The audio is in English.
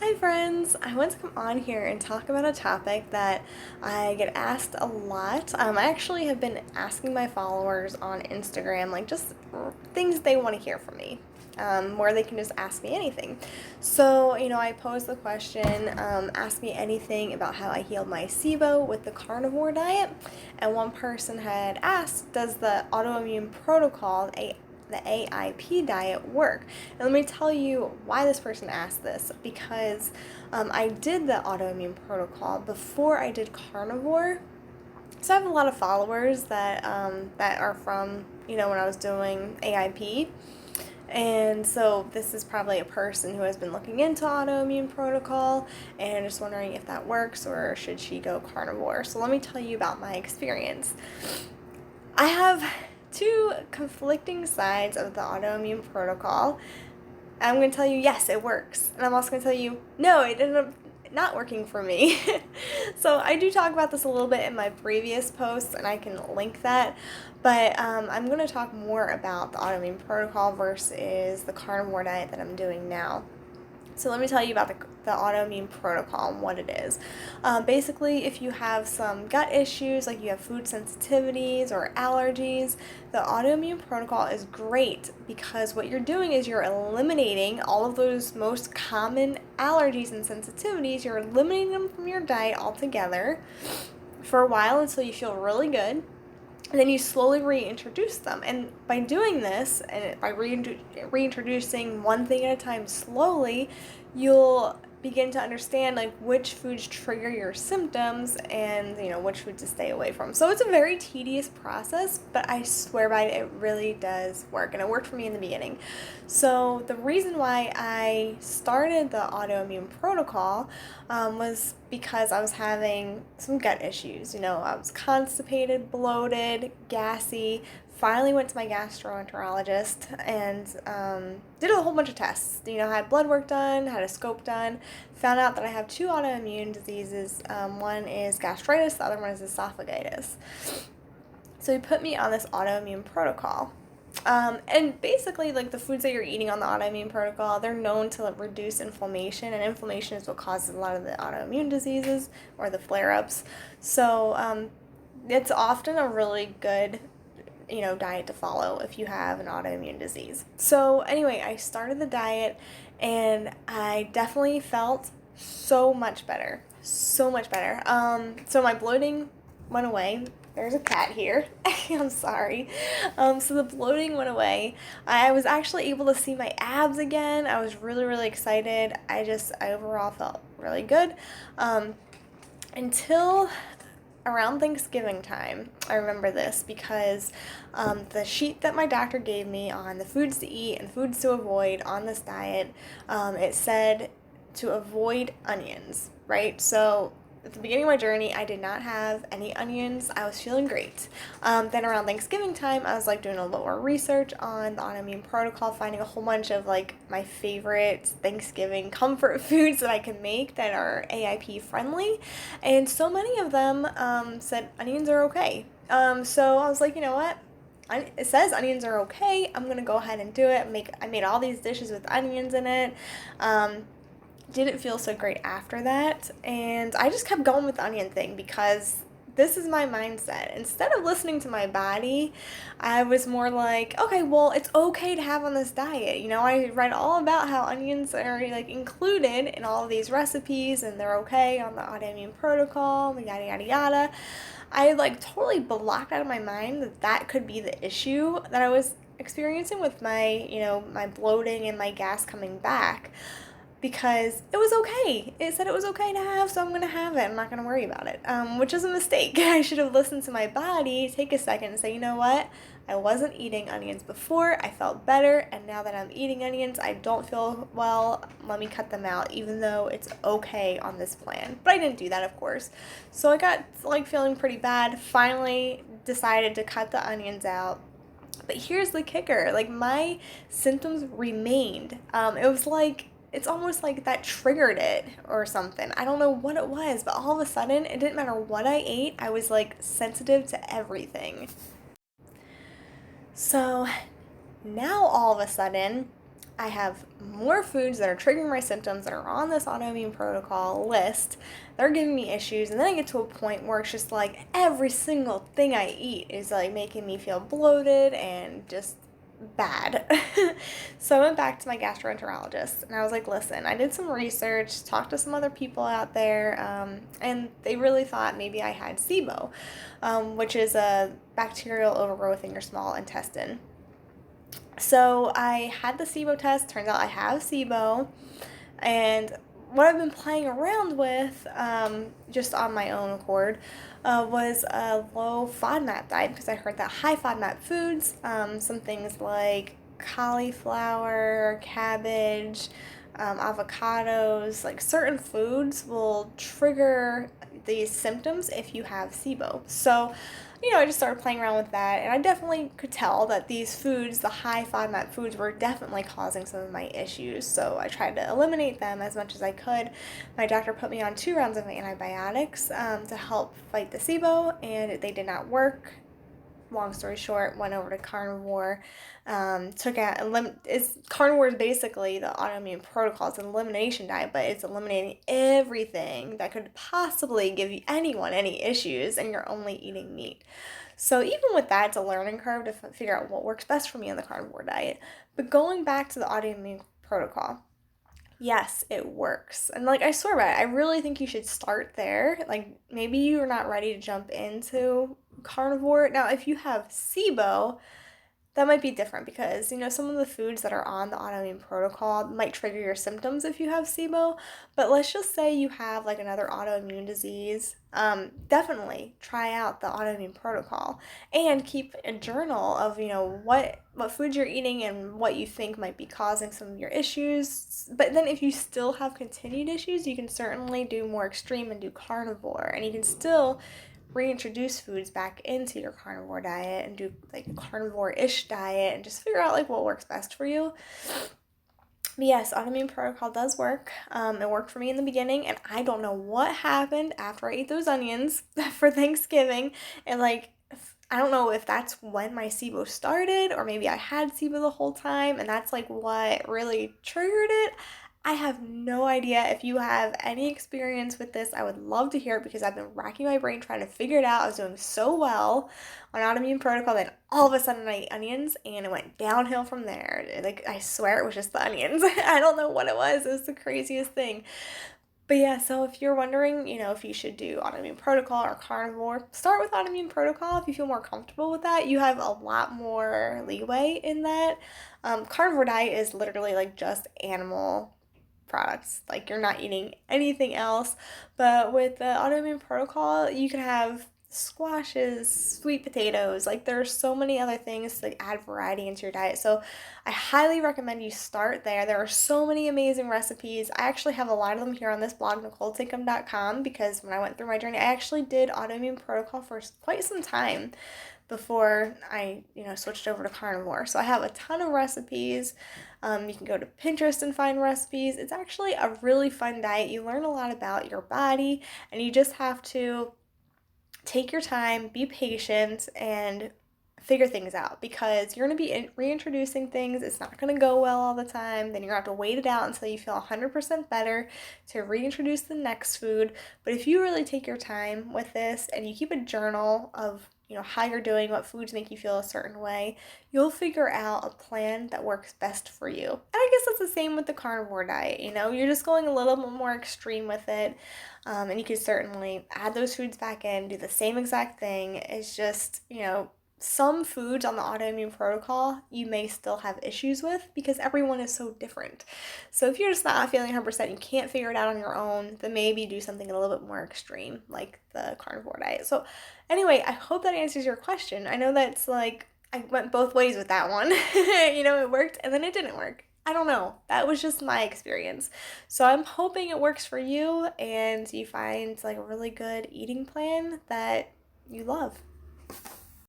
Hi friends! I want to come on here and talk about a topic that I get asked a lot. I actually have been asking my followers on Instagram, like just things they want to hear from me, where they can just ask me anything. So, I posed the question, ask me anything about how I healed my SIBO with the carnivore diet. And one person had asked, does the autoimmune protocol, the AIP diet work? And let me tell you why this person asked this, because I did the autoimmune protocol before I did carnivore. So I have a lot of followers that are from, when I was doing AIP. And so this is probably a person who has been looking into autoimmune protocol and just wondering if that works or should she go carnivore. So let me tell you about my experience. I have two conflicting sides of the autoimmune protocol. I'm going to tell you, yes, it works. And I'm also going to tell you, no, it ended up not working for me. So I do talk about this a little bit in my previous posts, and I can link that. But I'm going to talk more about the autoimmune protocol versus the carnivore diet that I'm doing now. So let me tell you about the autoimmune protocol and what it is. Basically, if you have some gut issues, like you have food sensitivities or allergies, the autoimmune protocol is great because what you're doing is you're eliminating all of those most common allergies and sensitivities. You're eliminating them from your diet altogether for a while until you feel really good. And then you slowly reintroduce them. And by doing this, and by reintroducing one thing at a time slowly, you'll begin to understand which foods trigger your symptoms and which foods to stay away from. So it's a very tedious process, but I swear by it, it really does work, and it worked for me in the beginning. So the reason why I started the autoimmune protocol was because I was having some gut issues. I was constipated, bloated, gassy. Finally went to my gastroenterologist and did a whole bunch of tests. Had blood work done, had a scope done, found out that I have two autoimmune diseases. One is gastritis, the other one is esophagitis. So he put me on this autoimmune protocol. And basically, the foods that you're eating on the autoimmune protocol, they're known to reduce inflammation, and inflammation is what causes a lot of the autoimmune diseases or the flare-ups. So it's often a really good diet to follow if you have an autoimmune disease. So anyway, I started the diet and I definitely felt so much better. So much better. So my bloating went away. There's a cat here. I'm sorry. So the bloating went away. I was actually able to see my abs again. I was really, really excited. I overall felt really good. Until around Thanksgiving time. I remember this because the sheet that my doctor gave me on the foods to eat and foods to avoid on this diet, it said to avoid onions, right? So at the beginning of my journey, I did not have any onions. I was feeling great. Then around Thanksgiving time, I was doing a little more research on the autoimmune protocol, finding a whole bunch of my favorite Thanksgiving comfort foods that I can make that are AIP friendly. And so many of them said onions are okay. So I was like, you know what? It says onions are okay. I'm going to go ahead and do it. I made all these dishes with onions in it. Didn't feel so great after that, and I just kept going with the onion thing because this is my mindset. Instead of listening to my body, I was more like, okay, well, it's okay to have on this diet. I read all about how onions are included in all of these recipes and they're okay on the autoimmune protocol, yada yada yada. I totally blocked out of my mind that could be the issue that I was experiencing with my my bloating and my gas coming back. Because it was okay. It said it was okay to have, so I'm going to have it. I'm not going to worry about it, which is a mistake. I should have listened to my body, take a second and say, you know what? I wasn't eating onions before. I felt better, and now that I'm eating onions, I don't feel well. Let me cut them out, even though it's okay on this plan. But I didn't do that, of course. So I got feeling pretty bad. Finally decided to cut the onions out. But here's the kicker. My symptoms remained. It was it's almost like that triggered it or something. I don't know what it was, but all of a sudden, it didn't matter what I ate. I was sensitive to everything. So now all of a sudden, I have more foods that are triggering my symptoms that are on this autoimmune protocol list. They're giving me issues, and then I get to a point where it's just like every single thing I eat is like making me feel bloated and just bad. So I went back to my gastroenterologist and I was like, listen, I did some research, talked to some other people out there, and they really thought maybe I had SIBO, which is a bacterial overgrowth in your small intestine. So I had the SIBO test. Turns out I have SIBO. And what I've been playing around with, just on my own accord, was a low FODMAP diet because I heard that high FODMAP foods, some things like cauliflower, cabbage, avocados, like certain foods will trigger these symptoms if you have SIBO. So, I just started playing around with that, and I definitely could tell that these foods, the high FODMAP foods, were definitely causing some of my issues. So I tried to eliminate them as much as I could. My doctor put me on 2 rounds of antibiotics to help fight the SIBO, and they did not work. Long story short, went over to carnivore. Took out carnivore is basically the autoimmune protocol. It's an elimination diet, but it's eliminating everything that could possibly give anyone any issues, and you're only eating meat. So even with that, it's a learning curve to figure out what works best for me on the carnivore diet. But going back to the autoimmune protocol, yes, it works. And like I swear by it, I really think you should start there. Like maybe you're not ready to jump into carnivore. Now, if you have SIBO, that might be different because, some of the foods that are on the autoimmune protocol might trigger your symptoms if you have SIBO. But let's just say you have like another autoimmune disease. Definitely try out the autoimmune protocol and keep a journal of, what foods you're eating and what you think might be causing some of your issues. But then if you still have continued issues, you can certainly do more extreme and do carnivore. And you can still reintroduce foods back into your carnivore diet and do like a carnivore-ish diet and just figure out like what works best for you. But yes, autoimmune protocol does work. It worked for me in the beginning, and I don't know what happened after I ate those onions for Thanksgiving. And like, I don't know if that's when my SIBO started, or maybe I had SIBO the whole time, and that's like what really triggered it. I have no idea. If you have any experience with this, I would love to hear it because I've been racking my brain trying to figure it out. I was doing so well on autoimmune protocol, then all of a sudden I ate onions and it went downhill from there. Like, I swear it was just the onions. I don't know what it was. It was the craziest thing. But yeah, so if you're wondering, if you should do autoimmune protocol or carnivore, start with autoimmune protocol if you feel more comfortable with that. You have a lot more leeway in that. Carnivore diet is literally like just animal products. Like, you're not eating anything else. But with the autoimmune protocol, you can have squashes, sweet potatoes. Like, there's so many other things to add variety into your diet. So I highly recommend you start there. There are so many amazing recipes. I actually have a lot of them here on this blog, NicoleTinkham.com, because when I went through my journey, I actually did autoimmune protocol for quite some time before I, switched over to carnivore. So I have a ton of recipes. You can go to Pinterest and find recipes. It's actually a really fun diet. You learn a lot about your body, and you just have to take your time, be patient, and figure things out, because you're going to be reintroducing things. It's not going to go well all the time. Then you're going to have to wait it out until you feel 100% better to reintroduce the next food. But if you really take your time with this and you keep a journal of how you're doing, what foods make you feel a certain way, you'll figure out a plan that works best for you. And I guess that's the same with the carnivore diet. You're just going a little bit more extreme with it. And you can certainly add those foods back in, do the same exact thing. It's just, some foods on the autoimmune protocol you may still have issues with because everyone is so different. So if you're just not feeling 100%, you can't figure it out on your own, then maybe do something a little bit more extreme like the carnivore diet. So anyway, I hope that answers your question. I know that's like, I went both ways with that one. It worked and then it didn't work. I don't know. That was just my experience. So I'm hoping it works for you and you find like a really good eating plan that you love.